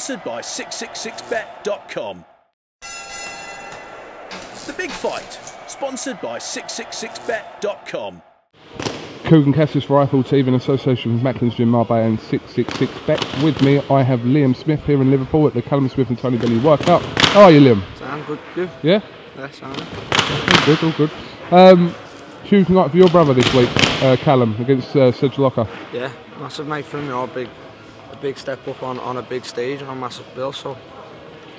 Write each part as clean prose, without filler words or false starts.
Sponsored by 666bet.com. The Big Fight. Sponsored by 666bet.com. Coogan Cassius for iFull TV in association with Macklin's Gym Marbella and 666bet. With me I have Liam Smith here in Liverpool at the Callum Smith and Tony Bellew workout. How are you, Liam? I'm good, you? Yeah? Yes, I'm good. All good. Huge night for your brother this week, Callum, against Sedge Locker. Yeah, massive night for him, you know, a big step up on a big stage and a massive bill, so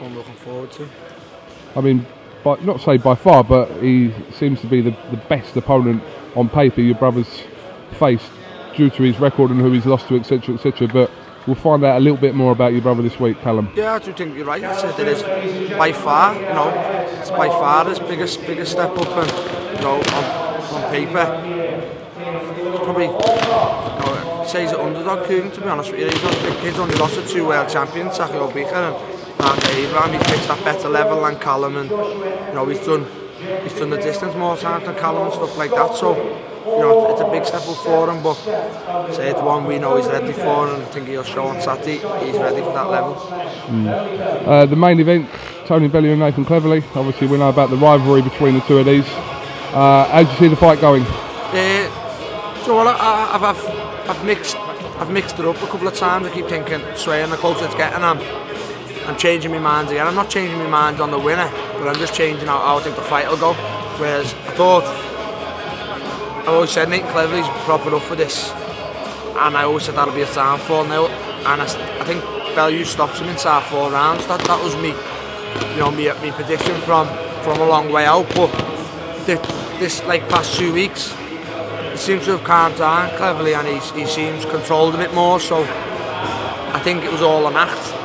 I'm looking forward to. I mean, not say by far, but he seems to be the best opponent on paper your brother's faced due to his record and who he's lost to, etc, etc. But we'll find out a little bit more about your brother this week, Callum. Yeah, I do think you're right. It is by far, you know, it's by far his biggest step up, and you know, on paper, it's probably, you know, say he's an underdog, Coogan, to be honest with you. He's not a big kid, only lost to 2 world champions, Saki Beaker and Abraham. He's reached that better level than Callum, and you know, he's done the distance more times than Callum and stuff like that. So, you know, it's a big step up for him, but say it's one we know he's ready for, and I think he'll show on Saturday he's ready for that level. The main event, Tony Bellew and Nathan Cleverly. Obviously we know about the rivalry between the two of these. How do you see the fight going? So I've mixed it up a couple of times. I keep thinking, swaying the closer it's getting, I'm changing my mind again. I'm not changing my mind on the winner, but I'm just changing how I think the fight will go. Whereas I always said Nathan Cleverly's proper up for this, and I always said that'll be a downfall now. And I think Bellew stops him inside 4 rounds. That was me, you know, me prediction from a long way out. But this like past 2 weeks, he seems to have calmed down Cleverly, and he seems controlled a bit more. So I think it was all an act.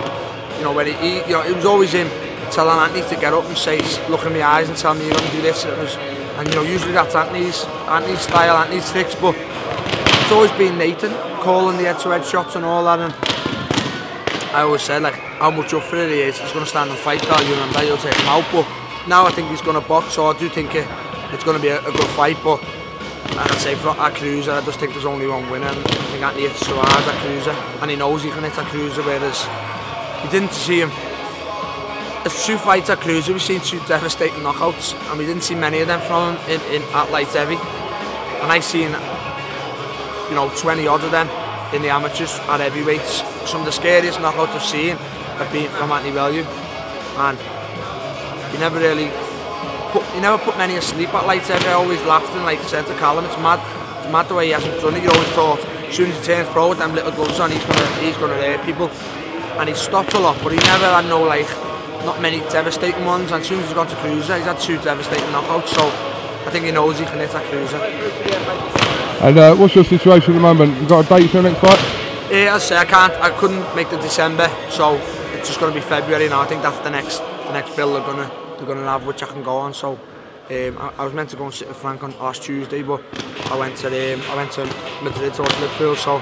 You know, when you know, it was always him telling Anthony to get up and say, look in my eyes and tell me you're going to do this. And you know, usually that's Anthony's style, Anthony's tricks, but it's always been Nathan calling the head-to-head shots and all that. And I always said, like, how much up for it he is. He's going to stand and fight Bellew, and Bellew will take him out. But now I think he's going to box, so I do think it's going to be a good fight. But I'd say for that cruiser, I just think there's only one winner. And I think Anthony hits so hard that cruiser, and he knows he can hit that cruiser, whereas you didn't see him. There's 2 fights at cruiser, we've seen 2 devastating knockouts, and we didn't see many of them from him at light heavy. And I've seen, you know, 20 odd of them in the amateurs at heavyweights. Some of the scariest knockouts I've seen have been from Anthony Bellew, and he never put many asleep at light heavy. I always laughed, and like I said to Callum, it's mad the way he hasn't done it. You always thought as soon as he turns pro with them little gloves on, he's gonna hurt people, and he's stopped a lot, but he never had not many devastating ones. And as soon as he's gone to cruiser, he's had 2 devastating knockouts, so I think he knows he can hit that cruiser. And what's your situation at the moment? You got a date for the next fight? Yeah, as I say, I couldn't make the December, so it's just going to be February now. I think that's the next bill they're gonna have, which I can go on. So I was meant to go and sit with Frank on last Tuesday, but I went to Madrid towards Liverpool, so,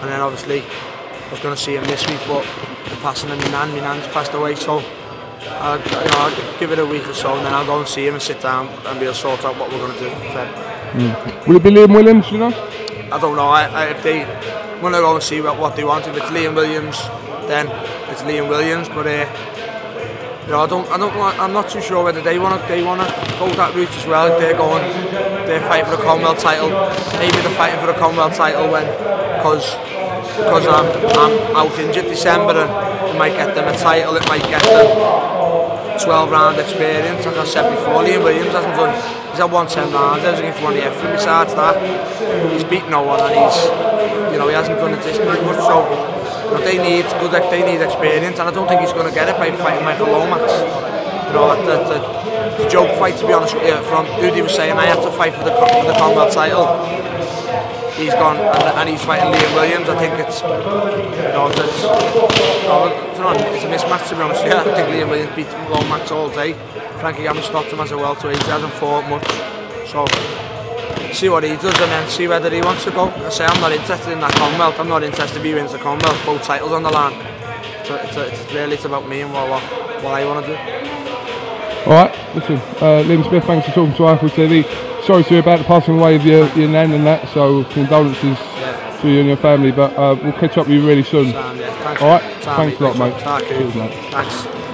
and then obviously I was going to see him this week, but the passing of my nan's passed away, so I'll give it a week or so, and then I'll go and see him and sit down, and we'll sort out what we're going to do for Feb. Will it be Liam Williams, you know? I don't know. If they want to go and see what they want, if it's Liam Williams, then it's Liam Williams. But you know, I'm not too sure whether they want to go that route as well. If they're fighting for the Commonwealth title. Maybe they're fighting for the Commonwealth title because I'm out injured December, and it might get them a title, it might get them 12-round experience. Like I said before, Liam Williams he's had 110 rounds, I was looking for one of the besides that. He's beat no one, and he hasn't done the distance much, so they need experience, and I don't think he's going to get it by fighting Michael Lomax. You know, the joke fight, to be honest with you, from who he was saying I had to fight for the Commonwealth title. He's gone and he's fighting Liam Williams. I think it's a mismatch, to be honest. Yeah, I think Liam Williams beat Lomax all day. Frankie hasn't stopped him as a welterweight. He hasn't fought much. So see what he does, and then see whether he wants to go. I say I'm not interested in that Commonwealth. I'm not interested if he wins the Commonwealth. Both titles on the line. It's about me and what I want to do. Alright, listen, Liam Smith, thanks for talking to iFull TV. Sorry to hear about the passing away of your nan and that, so condolences to you and your family. But we'll catch up with you really soon. Thanks. All right, Sam, thanks a lot, mate. Thank you. Cheers, mate. Thanks.